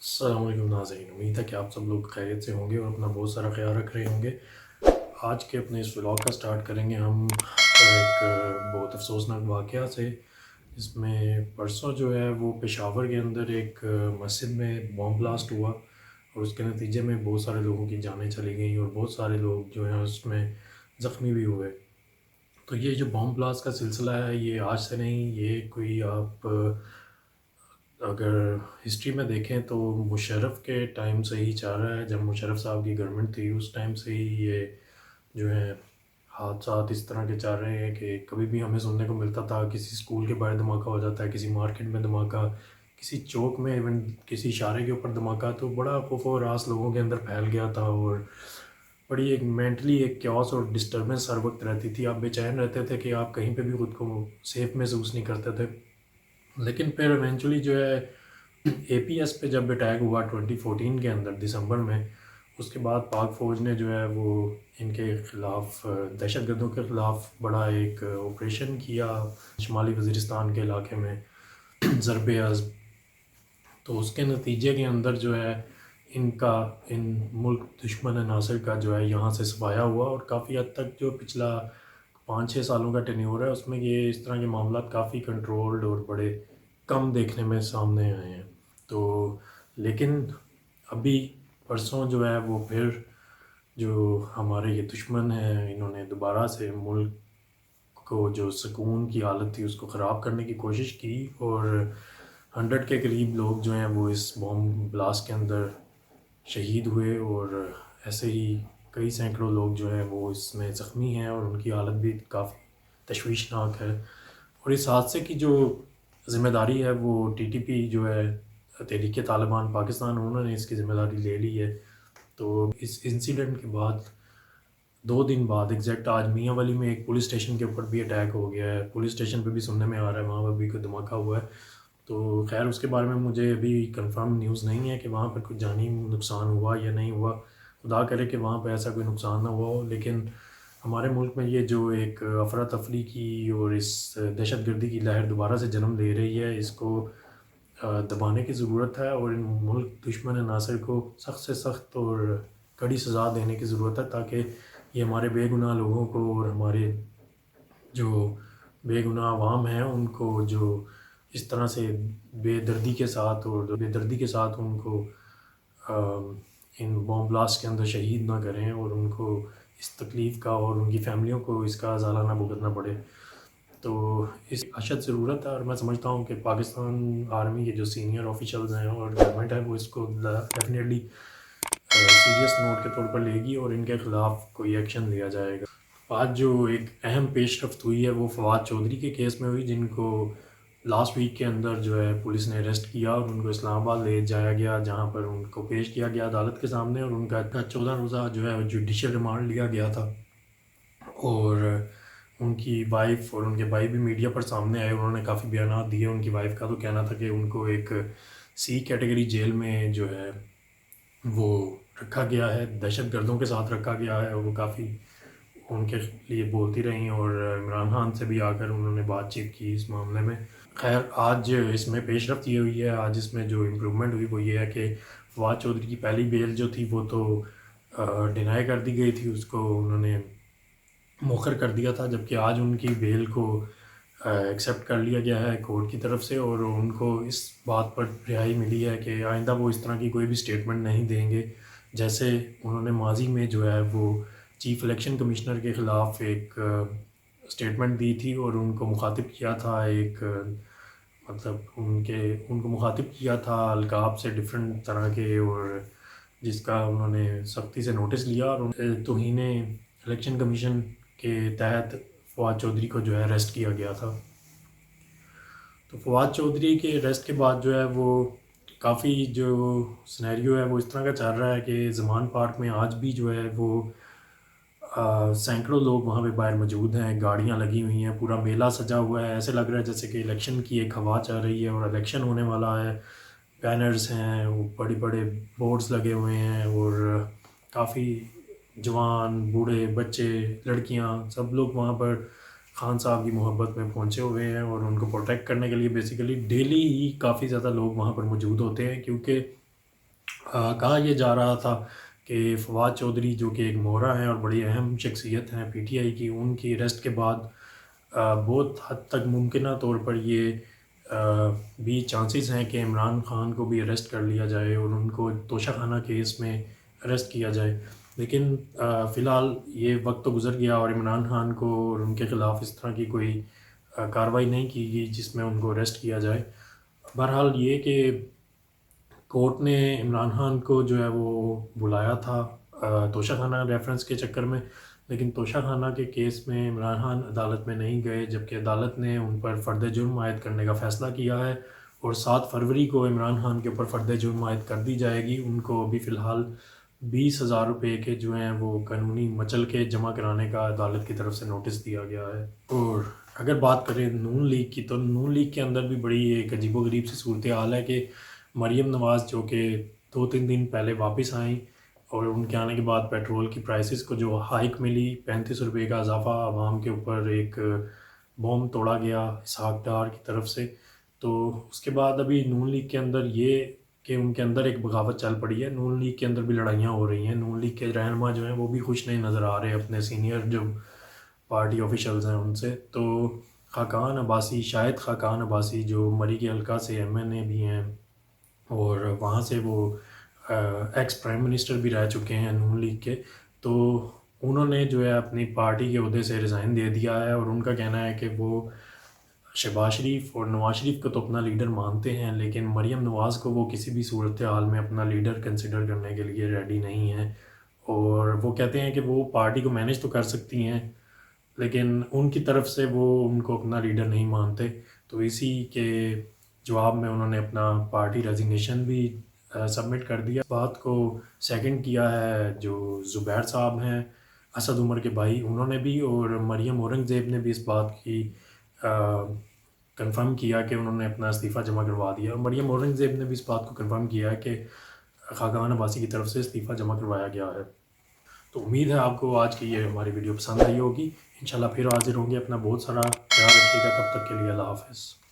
السلام علیکم ناظرین، امید ہے کہ آپ سب لوگ خیریت سے ہوں گے اور اپنا بہت سارا خیال رکھ رہے ہوں گے۔ آج کے اپنے اس ولاگ کا سٹارٹ کریں گے ہم ایک بہت افسوسناک واقعہ سے، جس میں پرسوں جو ہے وہ پشاور کے اندر ایک مسجد میں بام بلاسٹ ہوا اور اس کے نتیجے میں بہت سارے لوگوں کی جانیں چلی گئیں اور بہت سارے لوگ جو ہیں اس میں زخمی بھی ہوئے۔ تو یہ جو بام بلاسٹ کا سلسلہ ہے یہ آج سے نہیں، یہ کوئی آپ اگر ہسٹری میں دیکھیں تو مشرف کے ٹائم سے ہی چل رہا ہے۔ جب مشرف صاحب کی گورنمنٹ تھی اس ٹائم سے ہی یہ جو ہے حادثات اس طرح کے چل رہے ہیں کہ کبھی بھی ہمیں سننے کو ملتا تھا کسی اسکول کے باہر دھماکہ ہو جاتا ہے، کسی مارکیٹ میں دھماکہ، کسی چوک میں، ایون کسی اشارے کے اوپر دھماکہ، تو بڑا خوف و ہراس لوگوں کے اندر پھیل گیا تھا اور بڑی ایک مینٹلی ایک کیوس اور ڈسٹربنس ہر وقت رہتی تھی۔ آپ بے چین رہتے تھے کہ آپ کہیں پہ بھی خود کو سیف محسوس نہیں کرتے تھے۔ لیکن پھر ایونچولی جو ہے اے پی ایس پہ جب اٹیک ہوا 2014 کے اندر دسمبر میں، اس کے بعد پاک فوج نے جو ہے وہ ان کے خلاف دہشت گردوں کے خلاف بڑا ایک آپریشن کیا شمالی وزیرستان کے علاقے میں، ضرب عزم۔ تو اس کے نتیجے کے اندر جو ہے ان ملک دشمن عناصر کا جو ہے یہاں سے صفایا ہوا، اور کافی حد تک جو پچھلا 5-6 سالوں کا ٹینیور ہے اس میں یہ اس طرح کے معاملات کافی کنٹرولڈ اور بڑے کم دیکھنے میں سامنے آئے ہیں۔ تو لیکن ابھی پرسوں جو ہے وہ پھر جو ہمارے یہ دشمن ہیں انہوں نے دوبارہ سے ملک کو جو سکون کی حالت تھی اس کو خراب کرنے کی کوشش کی، اور 100 کے قریب لوگ جو ہیں وہ اس بام بلاسٹ کے اندر شہید ہوئے، اور ایسے ہی کئی سینکڑوں لوگ جو ہیں وہ اس میں زخمی ہیں اور ان کی حالت بھی کافی تشویشناک ہے۔ اور اس حادثے کی جو ذمہ داری ہے وہ ٹی ٹی پی جو ہے تحریک طالبان پاکستان، انہوں نے اس کی ذمہ داری لے لی ہے۔ تو اس انسیڈنٹ کے بعد 2 دن بعد ایگزیکٹ آج میاں ولی میں ایک پولیس اسٹیشن کے اوپر بھی اٹیک ہو گیا ہے، پولیس اسٹیشن پہ بھی سننے میں آ رہا ہے وہاں پر بھی کوئی دھماکہ ہوا ہے۔ تو خیر اس کے بارے میں مجھے ابھی کنفرم نیوز نہیں ہے کہ وہاں پر کوئی جانی نقصان ہوا یا نہیں ہوا، خدا کرے کہ وہاں پہ ایسا کوئی نقصان نہ ہوا ہو۔ لیکن ہمارے ملک میں یہ جو ایک افراتفری کی اور اس دہشت گردی کی لہر دوبارہ سے جنم لے رہی ہے، اس کو دبانے کی ضرورت ہے اور ان ملک دشمن عناصر کو سخت سے سخت اور کڑی سزا دینے کی ضرورت ہے، تاکہ یہ ہمارے بے گناہ لوگوں کو اور ہمارے جو بے گناہ عوام ہیں ان کو جو اس طرح سے بے دردی کے ساتھ ان کو ان بام بلاسٹ کے اندر شہید نہ کریں اور ان کو اس تکلیف کا اور ان کی فیملیوں کو اس کا ازالہ نہ بھگتنا پڑے۔ تو اس اشد ضرورت ہے، اور میں سمجھتا ہوں کہ پاکستان آرمی کے جو سینئر آفیشلز ہیں اور گورنمنٹ ہے وہ اس کو ڈیفینیٹلی سیریس نوٹ کے طور پر لے گی اور ان کے خلاف کوئی ایکشن لیا جائے گا۔ آج جو ایک اہم پیش رفت ہوئی ہے وہ فواد چودھری کے کیس میں ہوئی، جن کو لاسٹ ویک کے اندر جو ہے پولیس نے اریسٹ کیا اور ان کو اسلام آباد لے جایا گیا، جہاں پر ان کو پیش کیا گیا عدالت کے سامنے، اور ان کا 14 روزہ جو ہے جوڈیشل ریمانڈ لیا گیا تھا۔ اور ان کی وائف اور ان کے بھائی بھی میڈیا پر سامنے آئے، انہوں نے کافی بیانات دیے۔ ان کی وائف کا تو کہنا تھا کہ ان کو ایک سی کیٹیگری جیل میں جو ہے وہ رکھا گیا ہے، دہشت گردوں کے ساتھ رکھا گیا ہے، اور وہ کافی ان کے لیے بولتی رہیں، اور عمران خان سے بھی آ کر انہوں نے بات چیت کی اس معاملے میں۔ خیر آج اس میں پیش رفت یہ ہوئی ہے، آج اس میں جو امپرومنٹ ہوئی وہ یہ ہے کہ فواد چودھری کی پہلی بیل جو تھی وہ تو ڈینائی کر دی گئی تھی، اس کو انہوں نے مؤخر کر دیا تھا، جبکہ آج ان کی بیل کو ایکسیپٹ کر لیا گیا ہے کورٹ کی طرف سے، اور ان کو اس بات پر رہائی ملی ہے کہ آئندہ وہ اس طرح کی کوئی بھی سٹیٹمنٹ نہیں دیں گے، جیسے انہوں نے ماضی میں جو ہے وہ چیف الیکشن کمشنر کے خلاف ایک سٹیٹمنٹ دی تھی اور ان کو مخاطب کیا تھا، ایک مطلب ان کو مخاطب کیا تھا القاب سے ڈفرینٹ طرح کے، اور جس کا انہوں نے سختی سے نوٹس لیا، اور توہین الیکشن کمیشن کے تحت فواد چودھری کو جو ہے اریسٹ کیا گیا تھا۔ تو فواد چودھری کے اریسٹ کے بعد جو ہے وہ کافی جو سنیریو ہے وہ اس طرح کا چل رہا ہے کہ زمان پارک میں آج بھی جو ہے وہ سینکڑوں لوگ وہاں پہ باہر موجود ہیں، گاڑیاں لگی ہوئی ہیں، پورا میلہ سجا ہوا ہے، ایسے لگ رہا ہے جیسے کہ الیکشن کی ایک ہوا چل رہی ہے اور الیکشن ہونے والا ہے۔ بینرز ہیں، بڑے بڑے بورڈز لگے ہوئے ہیں، اور کافی جوان، بوڑھے، بچے، لڑکیاں سب لوگ وہاں پر خان صاحب کی محبت میں پہنچے ہوئے ہیں، اور ان کو پروٹیکٹ کرنے کے لیے بیسیکلی ڈیلی ہی کافی زیادہ لوگ وہاں پر موجود ہوتے ہیں، کیونکہ کہا یہ جا رہا تھا کہ فواد چودھری جو کہ ایک مورا ہیں اور بڑی اہم شخصیت ہیں پی ٹی آئی کی، ان کی اریسٹ کے بعد بہت حد تک ممکنہ طور پر یہ بھی چانسز ہیں کہ عمران خان کو بھی اریسٹ کر لیا جائے اور ان کو توشہ خانہ کیس میں اریسٹ کیا جائے. لیکن فی الحال یہ وقت تو گزر گیا اور عمران خان کو اور ان کے خلاف اس طرح کی کوئی کارروائی نہیں کی گئی جس میں ان کو اریسٹ کیا جائے. بہرحال یہ کہ کورٹ نے عمران خان کو جو ہے وہ بلایا تھا توشہ خانہ ریفرنس کے چکر میں، لیکن توشہ خانہ کے کیس میں عمران خان عدالت میں نہیں گئے، جبکہ عدالت نے ان پر فرد جرم عائد کرنے کا فیصلہ کیا ہے اور 7 فروری کو عمران خان کے اوپر فرد جرم عائد کر دی جائے گی. ان کو ابھی فی الحال 20,000 روپے کے جو ہیں وہ قانونی مچل کے جمع کرانے کا عدالت کی طرف سے نوٹس دیا گیا ہے. اور اگر بات کریں نون لیگ کی، تو نون لیگ کے اندر بھی بڑی ایک عجیب و غریب سی صورتحال ہے کہ مریم نواز جو کہ 2-3 دن پہلے واپس آئیں اور ان کے آنے کے بعد پیٹرول کی پرائسز کو جو ہائیک ملی، 35 روپے کا اضافہ عوام کے اوپر ایک بوم توڑا گیا اسحاق ڈار کی طرف سے. تو اس کے بعد ابھی نون لیگ کے اندر یہ کہ ان کے اندر ایک بغاوت چل پڑی ہے، نون لیگ کے اندر بھی لڑائیاں ہو رہی ہیں. نون لیگ کے رہنما جو ہیں وہ بھی خوش نہیں نظر آ رہے اپنے سینئر جو پارٹی آفیشلز ہیں ان سے. تو خاقان عباسی، شاہد خاقان عباسی جو مری کے حلقہ سے MNA بھی ہیں اور وہاں سے وہ ایکس پرائم منسٹر بھی رہ چکے ہیں نون لیگ کے، تو انہوں نے جو ہے اپنی پارٹی کے عہدے سے ریزائن دے دیا ہے اور ان کا کہنا ہے کہ وہ شہباز شریف اور نواز شریف کو تو اپنا لیڈر مانتے ہیں، لیکن مریم نواز کو وہ کسی بھی صورتحال میں اپنا لیڈر کنسیڈر کرنے کے لیے ریڈی نہیں ہیں. اور وہ کہتے ہیں کہ وہ پارٹی کو مینیج تو کر سکتی ہیں لیکن ان کی طرف سے وہ ان کو اپنا لیڈر نہیں مانتے. تو اسی کے جواب میں انہوں نے اپنا پارٹی ریزگنیشن بھی سبمٹ کر دیا. بات کو سیکنڈ کیا ہے جو زبیر صاحب ہیں اسد عمر کے بھائی، انہوں نے بھی، اور مریم اورنگزیب نے بھی اس بات کی کنفرم کیا کہ انہوں نے اپنا استعفیٰ جمع کروا دیا. مریم اورنگزیب نے بھی اس بات کو کنفرم کیا ہے کہ خاقان عباسی کی طرف سے استعفیٰ جمع کروایا گیا ہے. تو امید ہے آپ کو آج کی یہ ہماری ویڈیو پسند آئی ہوگی. انشاءاللہ پھر حاضر ہوں گے. اپنا بہت سارا خیال رکھیے گا. تب تک کے لیے اللہ حافظ.